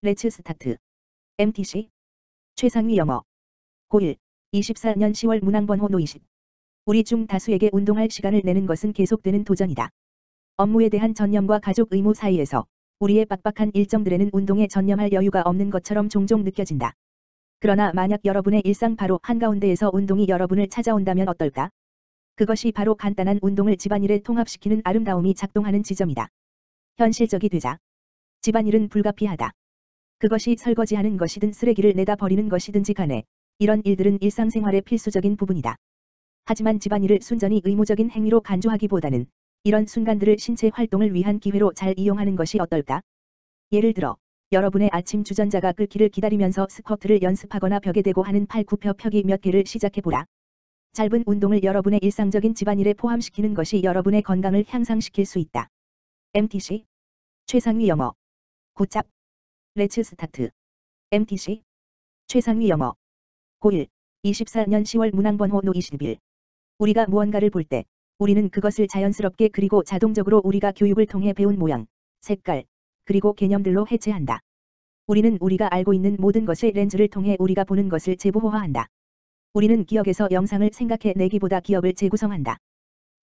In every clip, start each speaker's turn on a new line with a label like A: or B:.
A: 렛츠 스타트. MTC. 최상위 영어. 고1. 24년 10월 문항번호 노20. 우리 중 다수에게 운동할 시간을 내는 것은 계속되는 도전이다. 업무에 대한 전념과 가족 의무 사이에서 우리의 빡빡한 일정들에는 운동에 전념할 여유가 없는 것처럼 종종 느껴진다. 그러나 만약 여러분의 일상 바로 한가운데에서 운동이 여러분을 찾아온다면 어떨까? 그것이 바로 간단한 운동을 집안일에 통합시키는 아름다움이 작동하는 지점이다. 현실적이 되자. 집안일은 불가피하다. 그것이 설거지하는 것이든 쓰레기를 내다 버리는 것이든지 간에 이런 일들은 일상생활의 필수적인 부분이다. 하지만 집안일을 순전히 의무적인 행위로 간주하기보다는 이런 순간들을 신체 활동을 위한 기회로 잘 이용하는 것이 어떨까? 예를 들어 여러분의 아침 주전자가 끓기를 기다리면서 스쿼트를 연습하거나 벽에 대고 하는 팔 굽혀 펴기 몇 개를 시작해보라. 짧은 운동을 여러분의 일상적인 집안일에 포함시키는 것이 여러분의 건강을 향상시킬 수 있다. MTC. 최상위 영어. 굿잡. 렛츠 스타트. MTC. 최상위 영어. 고1. 24년 10월 문항번호 노21. 우리가 무언가를 볼 때 우리는 그것을 자연스럽게 그리고 자동적으로 우리가 교육을 통해 배운 모양, 색깔, 그리고 개념들로 해체한다. 우리는 우리가 알고 있는 모든 것의 렌즈를 통해 우리가 보는 것을 재보호화한다. 우리는 기억에서 영상을 생각해 내기보다 기억을 재구성한다.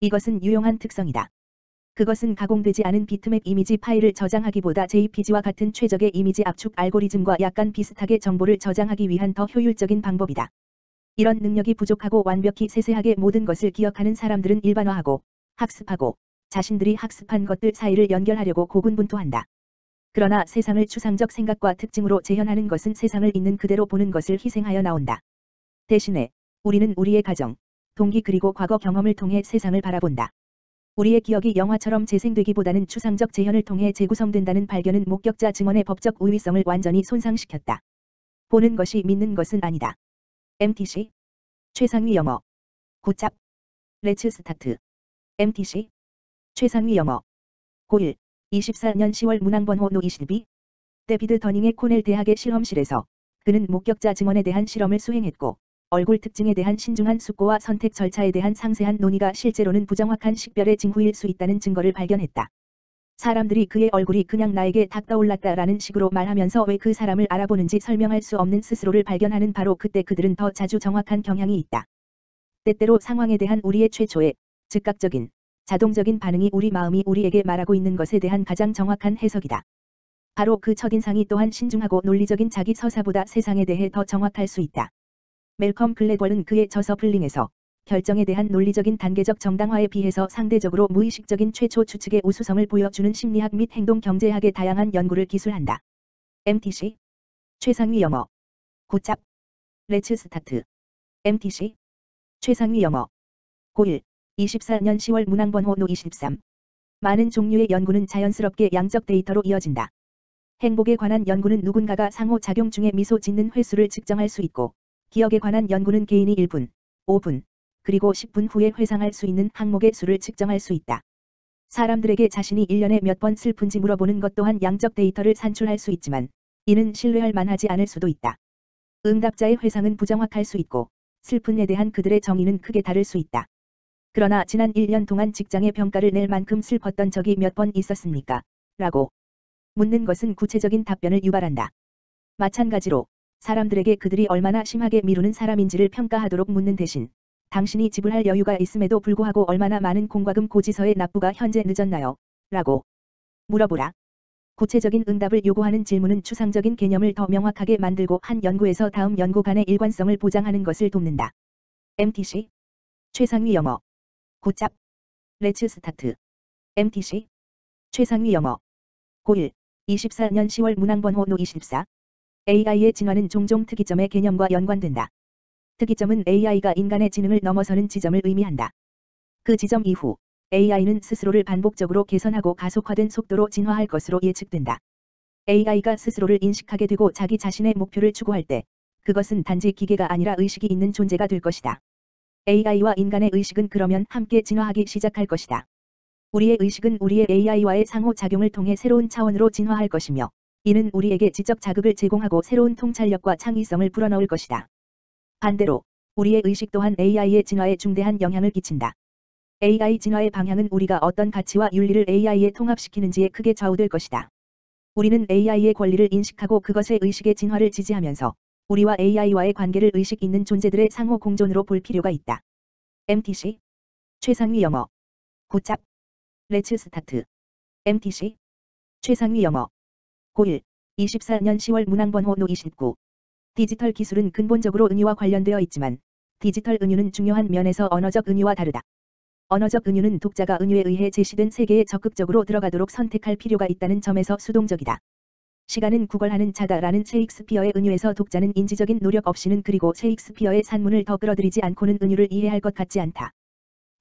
A: 이것은 유용한 특성이다. 그것은 가공되지 않은 비트맵 이미지 파일을 저장하기보다 JPG와 같은 최적의 이미지 압축 알고리즘과 약간 비슷하게 정보를 저장하기 위한 더 효율적인 방법이다. 이런 능력이 부족하고 완벽히 세세하게 모든 것을 기억하는 사람들은 일반화하고 학습하고 자신들이 학습한 것들 사이를 연결하려고 고군분투한다. 그러나 세상을 추상적 생각과 특징으로 재현하는 것은 세상을 있는 그대로 보는 것을 희생하여 나온다. 대신에 우리는 우리의 가정, 동기 그리고 과거 경험을 통해 세상을 바라본다. 우리의 기억이 영화처럼 재생되기보다는 추상적 재현을 통해 재구성된다는 발견은 목격자 증언의 법적 우위성을 완전히 손상시켰다. 보는 것이 믿는 것은 아니다. MTC. 최상위 영어. 굿잡. 렛츠 스타트. MTC. 최상위 영어. 고1. 24년 10월 문항번호 노22. 데비드 더닝의 코넬 대학의 실험실에서 그는 목격자 증언에 대한 실험을 수행했고 얼굴 특징에 대한 신중한 숙고와 선택 절차에 대한 상세한 논의가 실제로는 부정확한 식별의 징후일 수 있다는 증거를 발견했다. 사람들이 그의 얼굴이 그냥 나에게 딱 떠올랐다라는 식으로 말하면서 왜 그 사람을 알아보는지 설명할 수 없는 스스로를 발견하는 바로 그때 그들은 더 자주 정확한 경향이 있다. 때때로 상황에 대한 우리의 최초의 즉각적인 자동적인 반응이 우리 마음이 우리에게 말하고 있는 것에 대한 가장 정확한 해석이다. 바로 그 첫인상이 또한 신중하고 논리적인 자기 서사보다 세상에 대해 더 정확할 수 있다. 멜컴 글래드월은 그의 저서 블링에서 결정에 대한 논리적인 단계적 정당화에 비해서 상대적으로 무의식적인 최초 추측의 우수성을 보여주는 심리학 및 행동 경제학의 다양한 연구를 기술한다. MTC. 최상위 영어. 굿잡. 렛츠 스타트. MTC. 최상위 영어. 고1. 24년 10월 문항번호 노23. 많은 종류의 연구는 자연스럽게 양적 데이터로 이어진다. 행복에 관한 연구는 누군가가 상호작용 중에 미소 짓는 횟수를 측정할 수 있고 기억에 관한 연구는 개인이 1분, 5분, 그리고 10분 후에 회상할 수 있는 항목의 수를 측정할 수 있다. 사람들에게 자신이 1년에 몇 번 슬픈지 물어보는 것 또한 양적 데이터를 산출할 수 있지만 이는 신뢰할 만하지 않을 수도 있다. 응답자의 회상은 부정확할 수 있고 슬픔에 대한 그들의 정의는 크게 다를 수 있다. 그러나 지난 1년 동안 직장에 평가를 낼 만큼 슬펐던 적이 몇 번 있었습니까? 라고 묻는 것은 구체적인 답변을 유발한다. 마찬가지로 사람들에게 그들이 얼마나 심하게 미루는 사람인지를 평가하도록 묻는 대신 당신이 지불할 여유가 있음에도 불구하고 얼마나 많은 공과금 고지서의 납부가 현재 늦었나요? 라고 물어보라. 구체적인 응답을 요구하는 질문은 추상적인 개념을 더 명확하게 만들고 한 연구에서 다음 연구 간의 일관성을 보장하는 것을 돕는다. MTC. 최상위 영어. 굿잡. 렛츠 스타트. MTC. 최상위 영어. 고1. 24년 10월 문항번호 노24. AI의 진화는 종종 특이점의 개념과 연관된다. 특이점은 AI가 인간의 지능을 넘어서는 지점을 의미한다. 그 지점 이후 AI는 스스로를 반복적으로 개선하고 가속화된 속도로 진화할 것으로 예측된다. AI가 스스로를 인식하게 되고 자기 자신의 목표를 추구할 때 그것은 단지 기계가 아니라 의식이 있는 존재가 될 것이다. AI와 인간의 의식은 그러면 함께 진화하기 시작할 것이다. 우리의 의식은 우리의 AI와의 상호작용을 통해 새로운 차원으로 진화할 것이며 이는 우리에게 지적 자극을 제공하고 새로운 통찰력과 창의성을 불어넣을 것이다. 반대로 우리의 의식 또한 AI의 진화에 중대한 영향을 끼친다. AI 진화의 방향은 우리가 어떤 가치와 윤리를 AI에 통합시키는지에 크게 좌우될 것이다. 우리는 AI의 권리를 인식하고 그것의 의식의 진화를 지지하면서 우리와 AI와의 관계를 의식 있는 존재들의 상호 공존으로 볼 필요가 있다. MTC 최상위 영어 굿잡 렛츠 스타트 MTC 최상위 영어 고1 24년 10월 문항번호 노29 디지털 기술은 근본적으로 은유와 관련되어 있지만 디지털 은유는 중요한 면에서 언어적 은유와 다르다. 언어적 은유는 독자가 은유에 의해 제시된 세계에 적극적으로 들어가도록 선택할 필요가 있다는 점에서 수동적이다. 시간은 구걸하는 자다라는 셰익스피어의 은유에서 독자는 인지적인 노력 없이는 그리고 셰익스피어의 산문을 더 끌어들이지 않고는 은유를 이해할 것 같지 않다.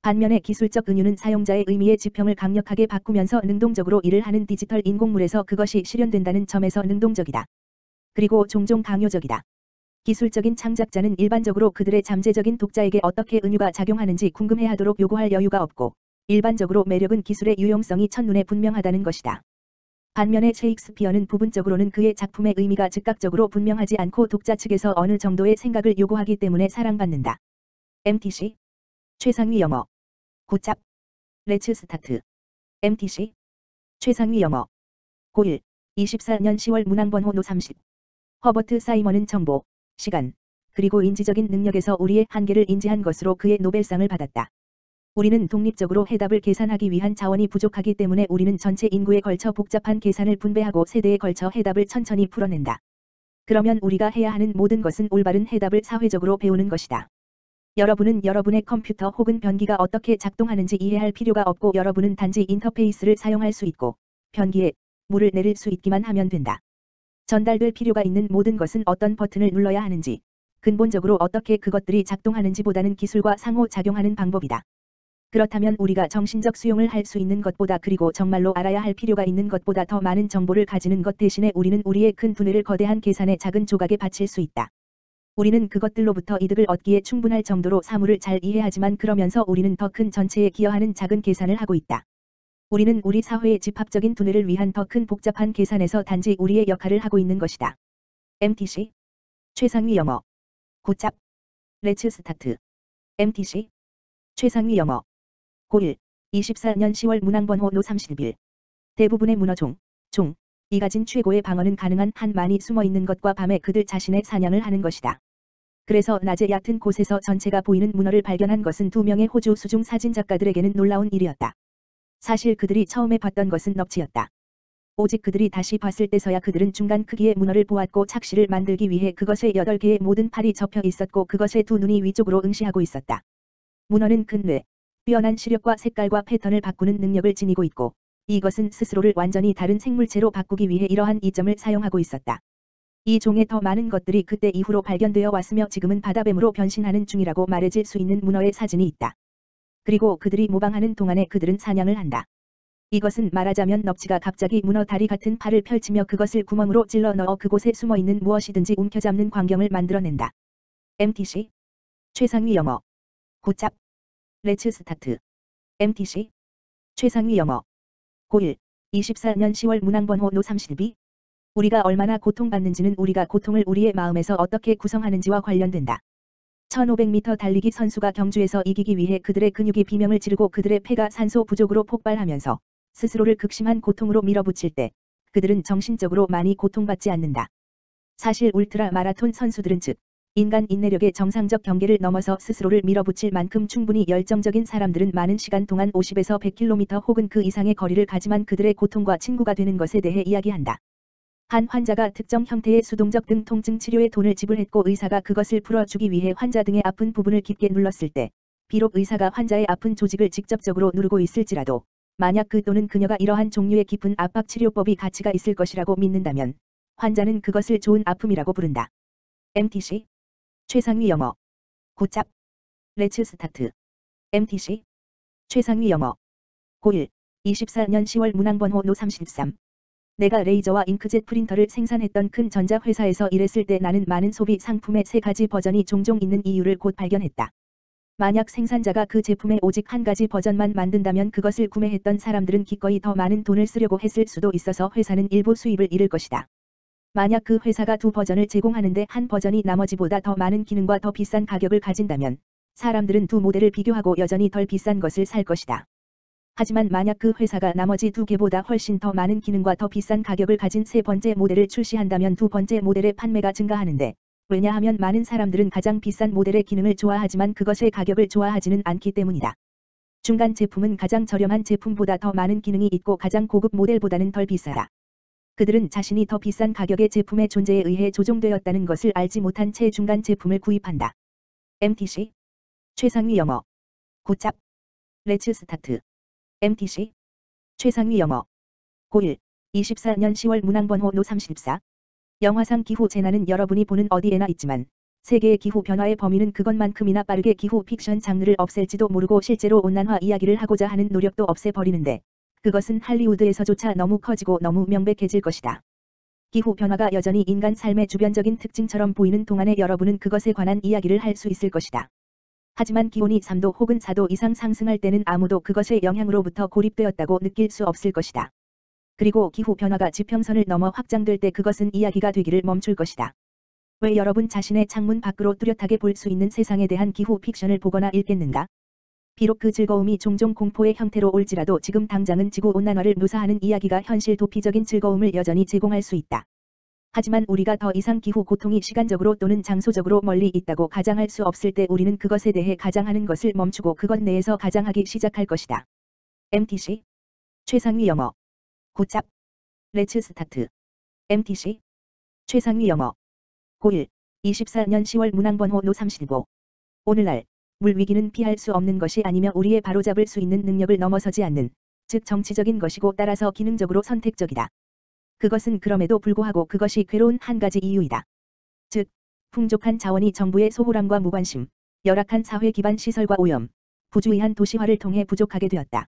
A: 반면에 기술적 은유는 사용자의 의미의 지평을 강력하게 바꾸면서 능동적으로 일을 하는 디지털 인공물에서 그것이 실현된다는 점에서 능동적이다. 그리고 종종 강요적이다. 기술적인 창작자는 일반적으로 그들의 잠재적인 독자에게 어떻게 은유가 작용하는지 궁금해하도록 요구할 여유가 없고 일반적으로 매력은 기술의 유용성이 첫눈에 분명하다는 것이다. 반면에 셰익스피어는 부분적으로는 그의 작품의 의미가 즉각적으로 분명하지 않고 독자 측에서 어느 정도의 생각을 요구하기 때문에 사랑받는다. MTC 최상위 영어 굿잡 렛츠 스타트 MTC 최상위 영어 고1 24년 10월 문항번호 노30 허버트 사이먼은 정보, 시간, 그리고 인지적인 능력에서 우리의 한계를 인지한 것으로 그의 노벨상을 받았다. 우리는 독립적으로 해답을 계산하기 위한 자원이 부족하기 때문에 우리는 전체 인구에 걸쳐 복잡한 계산을 분배하고 세대에 걸쳐 해답을 천천히 풀어낸다. 그러면 우리가 해야 하는 모든 것은 올바른 해답을 사회적으로 배우는 것이다. 여러분은 여러분의 컴퓨터 혹은 변기가 어떻게 작동하는지 이해할 필요가 없고 여러분은 단지 인터페이스를 사용할 수 있고 변기에 물을 내릴 수 있기만 하면 된다. 전달될 필요가 있는 모든 것은 어떤 버튼을 눌러야 하는지, 근본적으로 어떻게 그것들이 작동하는지보다는 기술과 상호작용하는 방법이다. 그렇다면 우리가 정신적 수용을 할 수 있는 것보다 그리고 정말로 알아야 할 필요가 있는 것보다 더 많은 정보를 가지는 것 대신에 우리는 우리의 큰 두뇌를 거대한 계산의 작은 조각에 바칠 수 있다. 우리는 그것들로부터 이득을 얻기에 충분할 정도로 사물을 잘 이해하지만 그러면서 우리는 더 큰 전체에 기여하는 작은 계산을 하고 있다. 우리는 우리 사회의 집합적인 두뇌를 위한 더 큰 복잡한 계산에서 단지 우리의 역할을 하고 있는 것이다. MTC 최상위 영어 굿잡 렛츠 스타트 MTC 최상위 영어 고1 24년 10월 문항번호 노31 대부분의 문어 이 가진 최고의 방어는 가능한 한만이 숨어있는 것과 밤에 그들 자신의 사냥을 하는 것이다. 그래서 낮에 얕은 곳에서 전체가 보이는 문어를 발견한 것은 2명의 호주 수중 사진작가들에게는 놀라운 일이었다. 사실 그들이 처음에 봤던 것은 넙치였다. 오직 그들이 다시 봤을 때서야 그들은 중간 크기의 문어를 보았고 착시를 만들기 위해 그것의 8개의 모든 팔이 접혀 있었고 그것의 2눈이 위쪽으로 응시하고 있었다. 문어는 큰 뇌, 뛰어난 시력과 색깔과 패턴을 바꾸는 능력을 지니고 있고 이것은 스스로를 완전히 다른 생물체로 바꾸기 위해 이러한 이점을 사용하고 있었다. 이 종의 더 많은 것들이 그때 이후로 발견되어 왔으며 지금은 바다뱀으로 변신하는 중이라고 말해질 수 있는 문어의 사진이 있다. 그리고 그들이 모방하는 동안에 그들은 사냥을 한다. 이것은 말하자면 넙치가 갑자기 문어 다리 같은 팔을 펼치며 그것을 구멍으로 찔러 넣어 그곳에 숨어있는 무엇이든지 움켜잡는 광경을 만들어낸다. MTC 최상위 영어 굿잡 렛츠 스타트 MTC 최상위 영어 고1 24년 10월 문항번호 노32 우리가 얼마나 고통받는지는 우리가 고통을 우리의 마음에서 어떻게 구성하는지와 관련된다. 1500m 달리기 선수가 경주에서 이기기 위해 그들의 근육이 비명을 지르고 그들의 폐가 산소 부족으로 폭발하면서 스스로를 극심한 고통으로 밀어붙일 때 그들은 정신적으로 많이 고통받지 않는다. 사실 울트라 마라톤 선수들은 즉 인간 인내력의 정상적 경계를 넘어서 스스로를 밀어붙일 만큼 충분히 열정적인 사람들은 많은 시간 동안 50에서 100km 혹은 그 이상의 거리를 가지만 그들의 고통과 친구가 되는 것에 대해 이야기한다. 한 환자가 특정 형태의 수동적 등 통증 치료에 돈을 지불했고 의사가 그것을 풀어주기 위해 환자 등의 아픈 부분을 깊게 눌렀을 때 비록 의사가 환자의 아픈 조직을 직접적으로 누르고 있을지라도 만약 그 또는 그녀가 이러한 종류의 깊은 압박 치료법이 가치가 있을 것이라고 믿는다면 환자는 그것을 좋은 아픔이라고 부른다. MTC 최상위 영어 굿잡 렛츠 스타트 MTC 최상위 영어 고1 24년 10월 문항번호 노33 내가 레이저와 잉크젯 프린터를 생산했던 큰 전자회사에서 일했을 때 나는 많은 소비 상품의 3가지 버전이 종종 있는 이유를 곧 발견했다. 만약 생산자가 그 제품의 오직 한 가지 버전만 만든다면 그것을 구매했던 사람들은 기꺼이 더 많은 돈을 쓰려고 했을 수도 있어서 회사는 일부 수입을 잃을 것이다. 만약 그 회사가 2버전을 제공하는데 한 버전이 나머지보다 더 많은 기능과 더 비싼 가격을 가진다면 사람들은 2모델을 비교하고 여전히 덜 비싼 것을 살 것이다. 하지만 만약 그 회사가 나머지 두 개보다 훨씬 더 많은 기능과 더 비싼 가격을 가진 세 번째 모델을 출시한다면 두 번째 모델의 판매가 증가하는데, 왜냐하면 많은 사람들은 가장 비싼 모델의 기능을 좋아하지만 그것의 가격을 좋아하지는 않기 때문이다. 중간 제품은 가장 저렴한 제품보다 더 많은 기능이 있고 가장 고급 모델보다는 덜 비싸다. 그들은 자신이 더 비싼 가격의 제품의 존재에 의해 조종되었다는 것을 알지 못한 채 중간 제품을 구입한다. MTC 최상위 영어 굿잡 렛츠 스타트 MTC 최상위 영어 고1 24년 10월 문항번호 노34 영화상 기후 재난은 여러분이 보는 어디에나 있지만 세계의 기후 변화의 범위는 그것만큼이나 빠르게 기후 픽션 장르를 없앨지도 모르고 실제로 온난화 이야기를 하고자 하는 노력도 없애버리는데 그것은 할리우드에서조차 너무 커지고 너무 명백해질 것이다. 기후 변화가 여전히 인간 삶의 주변적인 특징처럼 보이는 동안에 여러분은 그것에 관한 이야기를 할 수 있을 것이다. 하지만 기온이 3도 혹은 4도 이상 상승할 때는 아무도 그것의 영향으로부터 고립되었다고 느낄 수 없을 것이다. 그리고 기후 변화가 지평선을 넘어 확장될 때 그것은 이야기가 되기를 멈출 것이다. 왜 여러분 자신의 창문 밖으로 뚜렷하게 볼 수 있는 세상에 대한 기후 픽션을 보거나 읽겠는가? 비록 그 즐거움이 종종 공포의 형태로 올지라도 지금 당장은 지구온난화를 묘사하는 이야기가 현실 도피적인 즐거움을 여전히 제공할 수 있다. 하지만 우리가 더 이상 기후 고통이 시간적으로 또는 장소적으로 멀리 있다고 가정할 수 없을 때 우리는 그것에 대해 가정하는 것을 멈추고 그것 내에서 가정하기 시작할 것이다. MTC 최상위 영어 굿잡 렛츠 스타트 MTC 최상위 영어 고1 24년 10월 문항번호 노35 오늘날 물 위기는 피할 수 없는 것이 아니며 우리의 바로잡을 수 있는 능력을 넘어서지 않는, 즉 정치적인 것이고 따라서 기능적으로 선택적이다. 그것은 그럼에도 불구하고 그것이 괴로운 한 가지 이유이다. 즉, 풍족한 자원이 정부의 소홀함과 무관심, 열악한 사회 기반 시설과 오염, 부주의한 도시화를 통해 부족하게 되었다.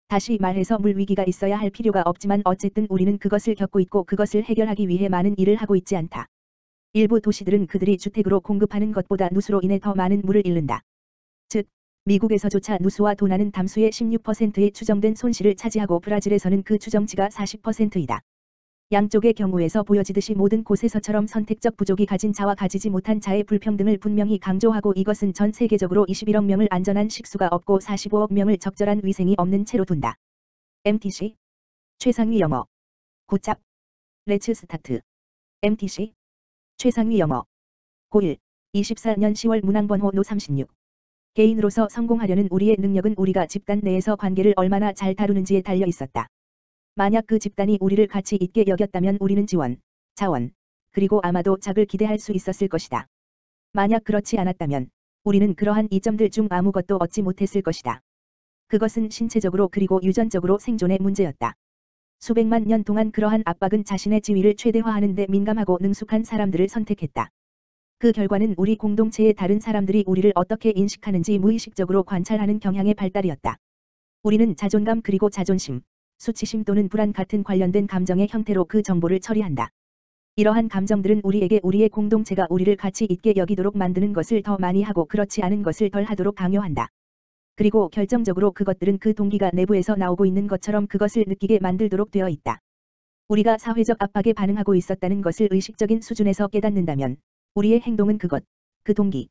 A: 다시 말해서 물 위기가 있어야 할 필요가 없지만 어쨌든 우리는 그것을 겪고 있고 그것을 해결하기 위해 많은 일을 하고 있지 않다. 일부 도시들은 그들이 주택으로 공급하는 것보다 누수로 인해 더 많은 물을 잃는다. 즉, 미국에서조차 누수와 도난은 담수의 16%의 추정된 손실을 차지하고 브라질에서는 그 추정치가 40%이다. 양쪽의 경우에서 보여지듯이 모든 곳에서처럼 선택적 부족이 가진 자와 가지지 못한 자의 불평등을 분명히 강조하고 이것은 전 세계적으로 21억 명을 안전한 식수가 없고 45억 명을 적절한 위생이 없는 채로 둔다. MTC 최상위 영어 굿잡 렛츠 스타트 MTC 최상위 영어 고1 24년 10월 문항번호 노36 개인으로서 성공하려는 우리의 능력은 우리가 집단 내에서 관계를 얼마나 잘 다루는지에 달려 있었다. 만약 그 집단이 우리를 가치 있게 여겼다면 우리는 지원, 자원, 그리고 아마도 작을 기대할 수 있었을 것이다. 만약 그렇지 않았다면 우리는 그러한 이점들 중 아무것도 얻지 못했을 것이다. 그것은 신체적으로 그리고 유전적으로 생존의 문제였다. 수백만 년 동안 그러한 압박은 자신의 지위를 최대화하는 데 민감하고 능숙한 사람들을 선택했다. 그 결과는 우리 공동체의 다른 사람들이 우리를 어떻게 인식하는지 무의식적으로 관찰하는 경향의 발달이었다. 우리는 자존감 그리고 자존심, 수치심 또는 불안 같은 관련된 감정의 형태로 그 정보를 처리한다. 이러한 감정들은 우리에게 우리의 공동체가 우리를 가치 있게 여기도록 만드는 것을 더 많이 하고 그렇지 않은 것을 덜 하도록 강요한다. 그리고 결정적으로 그것들은 그 동기가 내부에서 나오고 있는 것처럼 그것을 느끼게 만들도록 되어 있다. 우리가 사회적 압박에 반응하고 있었다는 것을 의식적인 수준에서 깨닫는다면 우리의 행동은 그 동기의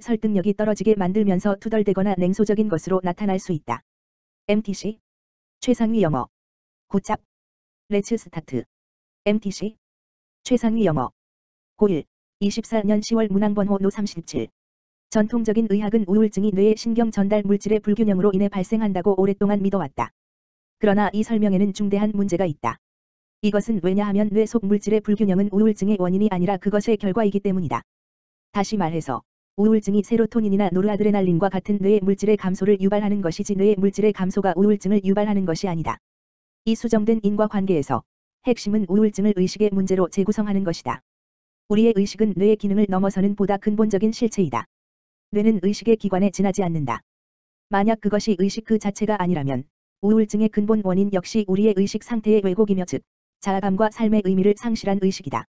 A: 설득력이 떨어지게 만들면서 투덜대거나 냉소적인 것으로 나타날 수 있다. MTC 최상위 영어 굿잡 렛츠 스타트 MTC 최상위 영어 고1 24년 10월 문항번호 노37 전통적인 의학은 우울증이 뇌의 신경 전달 물질의 불균형으로 인해 발생한다고 오랫동안 믿어왔다. 그러나 이 설명에는 중대한 문제가 있다. 이것은 왜냐하면 뇌 속 물질의 불균형은 우울증의 원인이 아니라 그것의 결과이기 때문이다. 다시 말해서 우울증이 세로토닌이나 노르아드레날린과 같은 뇌의 물질의 감소를 유발하는 것이지 뇌의 물질의 감소가 우울증을 유발하는 것이 아니다. 이 수정된 인과관계에서 핵심은 우울증을 의식의 문제로 재구성하는 것이다. 우리의 의식은 뇌의 기능을 넘어서는 보다 근본적인 실체이다. 뇌는 의식의 기관에 지나지 않는다. 만약 그것이 의식 그 자체가 아니라면 우울증의 근본 원인 역시 우리의 의식 상태의 왜곡이며 즉 자아감과 삶의 의미를 상실한 의식이다.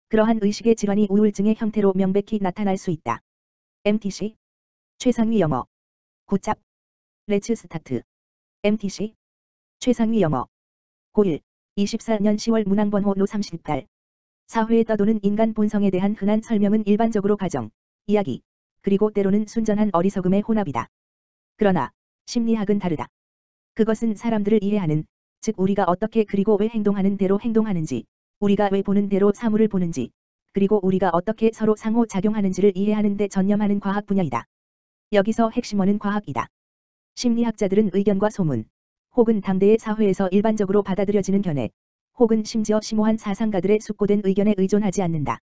A: 그러한 의식의 질환이 우울증의 형태로 명백히 나타날 수 있다. MTC 최상위 영어 굿잡 렛츠 스타트 MTC 최상위 영어 고1 24년 10월 문항번호 노38 사회에 떠도는 인간 본성에 대한 흔한 설명은 일반적으로 가정, 이야기, 그리고 때로는 순전한 어리석음의 혼합이다. 그러나 심리학은 다르다. 그것은 사람들을 이해하는, 즉 우리가 어떻게 그리고 왜 행동하는 대로 행동하는지, 우리가 왜 보는 대로 사물을 보는지, 그리고 우리가 어떻게 서로 상호작용하는지를 이해하는 데 전념하는 과학 분야이다. 여기서 핵심어는 과학이다. 심리학자들은 의견과 소문, 혹은 당대의 사회에서 일반적으로 받아들여지는 견해, 혹은 심지어 심오한 사상가들의 숙고된 의견에 의존하지 않는다.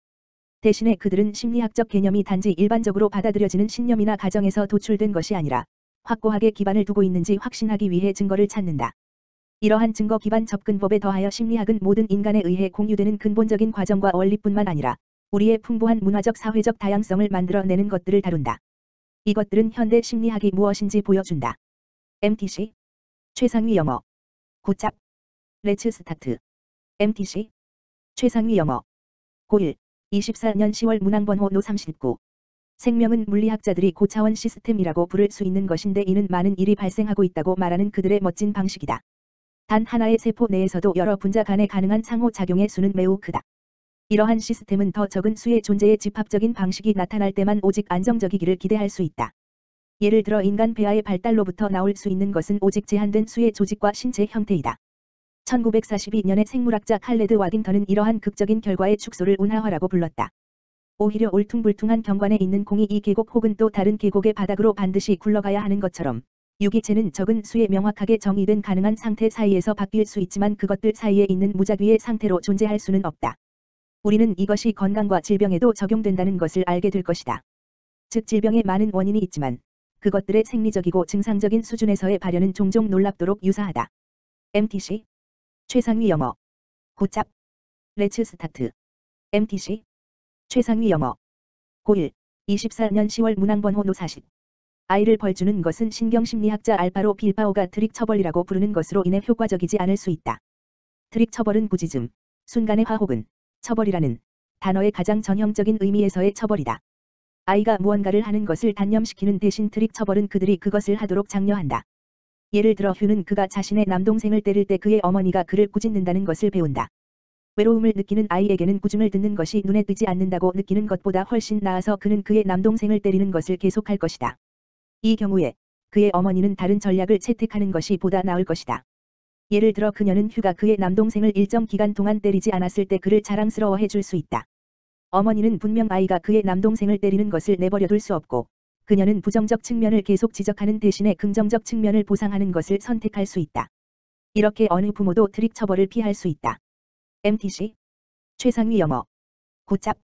A: 대신에 그들은 심리학적 개념이 단지 일반적으로 받아들여지는 신념이나 가정에서 도출된 것이 아니라 확고하게 기반을 두고 있는지 확신하기 위해 증거를 찾는다. 이러한 증거 기반 접근법에 더하여 심리학은 모든 인간에 의해 공유되는 근본적인 과정과 원리뿐만 아니라 우리의 풍부한 문화적 사회적 다양성을 만들어내는 것들을 다룬다. 이것들은 현대 심리학이 무엇인지 보여준다. MTC 최상위 영어 굿잡 렛츠 스타트 MTC 최상위 영어 고1 24년 10월 문항번호 노 39 생명은 물리학자들이 고차원 시스템이라고 부를 수 있는 것인데 이는 많은 일이 발생하고 있다고 말하는 그들의 멋진 방식이다. 단 하나의 세포 내에서도 여러 분자 간에 가능한 상호작용의 수는 매우 크다. 이러한 시스템은 더 적은 수의 존재의 집합적인 방식이 나타날 때만 오직 안정적이기를 기대할 수 있다. 예를 들어 인간 폐하의 발달로부터 나올 수 있는 것은 오직 제한된 수의 조직과 신체 형태이다. 1942년에 생물학자 칼레드 와딩턴은 이러한 극적인 결과의 축소를 운하화라고 불렀다. 오히려 울퉁불퉁한 경관에 있는 공이 이 계곡 혹은 또 다른 계곡의 바닥으로 반드시 굴러가야 하는 것처럼 유기체는 적은 수의 명확하게 정의된 가능한 상태 사이에서 바뀔 수 있지만 그것들 사이에 있는 무작위의 상태로 존재할 수는 없다. 우리는 이것이 건강과 질병에도 적용된다는 것을 알게 될 것이다. 즉 질병에 많은 원인이 있지만 그것들의 생리적이고 증상적인 수준에서의 발현은 종종 놀랍도록 유사하다. MTC 최상위 영어 굿잡 렛츠 스타트 MTC 최상위 영어 고1 24년 10월 문항번호 노 40 아이를 벌주는 것은 신경심리학자 알파로 빌바오가 트릭 처벌이라고 부르는 것으로 인해 효과적이지 않을 수 있다. 트릭 처벌은 부지즘, 순간의 화 혹은 처벌이라는 단어의 가장 전형적인 의미에서의 처벌이다. 아이가 무언가를 하는 것을 단념시키는 대신 트릭 처벌은 그들이 그것을 하도록 장려한다. 예를 들어 휴는 그가 자신의 남동생을 때릴 때 그의 어머니가 그를 꾸짖는다는 것을 배운다. 외로움을 느끼는 아이에게는 꾸중을 듣는 것이 눈에 띄지 않는다고 느끼는 것보다 훨씬 나아서 그는 그의 남동생을 때리는 것을 계속할 것이다. 이 경우에 그의 어머니는 다른 전략을 채택하는 것이 보다 나을 것이다. 예를 들어 그녀는 휴가 그의 남동생을 일정 기간 동안 때리지 않았을 때 그를 자랑스러워해 줄 수 있다. 어머니는 분명 아이가 그의 남동생을 때리는 것을 내버려 둘 수 없고 그녀는 부정적 측면을 계속 지적하는 대신에 긍정적 측면을 보상하는 것을 선택할 수 있다. 이렇게 어느 부모도 트릭 처벌을 피할 수 있다. MTC 최상위 영어 굿잡